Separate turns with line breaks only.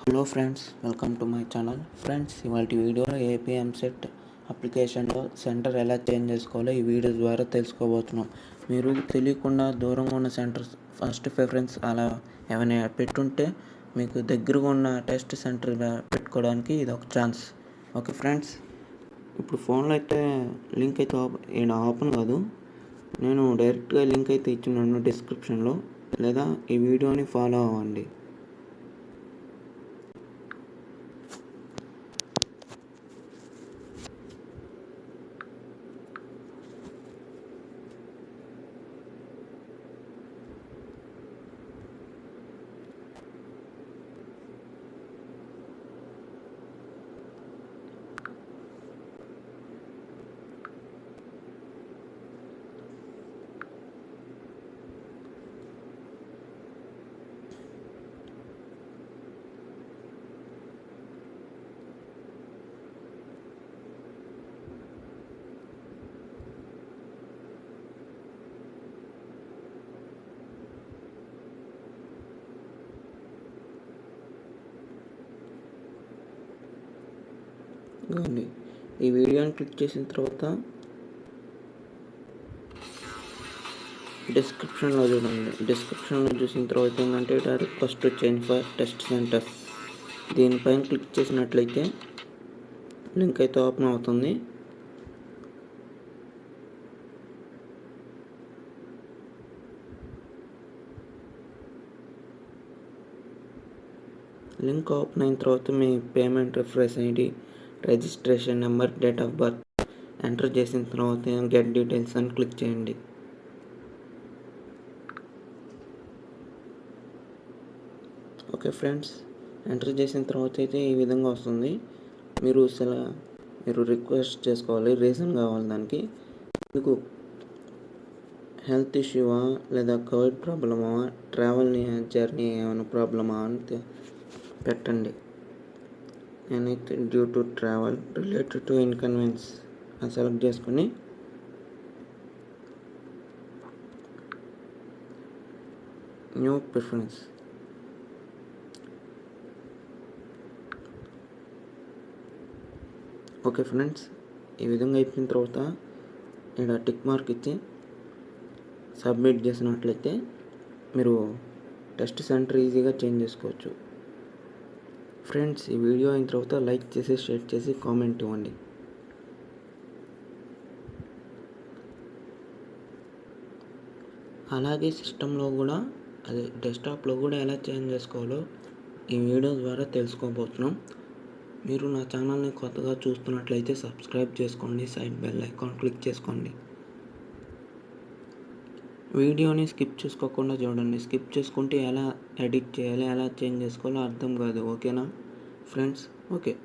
Hello friends, welcome to my channel. Friends, ఇవాళ వీడియోలో AP EAMCET అప్లికేషన్లో సెంటర్ ఎలా చేంజ్ చేసుకోవాలో ఈ వీడియో ద్వారా తెలుసుకోబోతున్నాం. మీరు తెలియకుండా దూరంగా ఉన్న సెంటర్ ఫస్ట్ ప్రిఫరెన్స్ అలా ఏమైనా పెట్టుంటే మీకు దగ్గరగా ఉన్న టెస్ట్ సెంటర్ పెట్టుకోవడానికి ఇది ఒక ఛాన్స్. ఓకే ఫ్రెండ్స్, ఇప్పుడు ఫోన్లో అయితే లింక్ అయితే ఓపెన్ కాదు. నేను డైరెక్ట్గా లింక్ అయితే ఇచ్చినాను డిస్క్రిప్షన్లో, లేదా ఈ వీడియోని ఫాలో అవ్వండి. ఈ వీడియోని క్లిక్ చేసిన తర్వాత డిస్క్రిప్షన్లో చూసిన తర్వాత ఏంటంటే request to change for test centre, దీనిపైన క్లిక్ చేసినట్లయితే లింక్ అయితే ఓపెన్ అవుతుంది. లింక్ ఓపెన్ అయిన తర్వాత మీ payment reference ID, registration number, date of birth enter చేసిన తర్వాత గెట్ డీటెయిల్స్ అని క్లిక్ చేయండి. ఓకే ఫ్రెండ్స్, ఎంటర్ చేసిన తర్వాత అయితే ఈ విధంగా వస్తుంది. మీరు రిక్వెస్ట్ చేసుకోవాలి, రీజన్ కావాలి దానికి. మీకు హెల్త్ ఇష్యూవా, లేదా కోవిడ్ ప్రాబ్లమా, ట్రావెల్ జర్నీ ఏమైనా ప్రాబ్లమా అని పెట్టండి. నేనైతే due to travel related to inconvenience అని సెలెక్ట్ చేసుకుని న్యూ ప్రిఫరెన్స్. ఓకే ఫ్రెండ్స్, ఈ విధంగా అయిపోయిన తర్వాత ఇక్కడ టిక్ మార్క్ ఇచ్చి సబ్మిట్ చేసినట్లయితే మీరు టెస్ట్ సెంటర్ ఈజీగా చేంజ్ చేసుకోవచ్చు. ఫ్రెండ్స్, ఈ వీడియో అయిన తర్వాత లైక్ చేసి, షేర్ చేసి, కామెంట్ ఇవ్వండి. అలాగే సిస్టంలో కూడా, అదే డెస్క్టాప్లో కూడా ఎలా చేంజ్ చేసుకోవాలో ఈ వీడియో ద్వారా తెలుసుకోబోతున్నాం. మీరు నా ఛానల్ని కొత్తగా చూస్తున్నట్లయితే సబ్స్క్రైబ్ చేసుకోండి, సైడ్ బెల్ ఐకాన్ క్లిక్ చేసుకోండి. వీడియోని స్కిప్ చేసుకోకుండా చూడండి. స్కిప్ చేసుకుంటే ఎలా ఎడిట్ చేయాలి, ఎలా చేంజ్ చేసుకోవాలో అర్థం కాదు. ఓకేనా ఫ్రెండ్స్? ఓకే.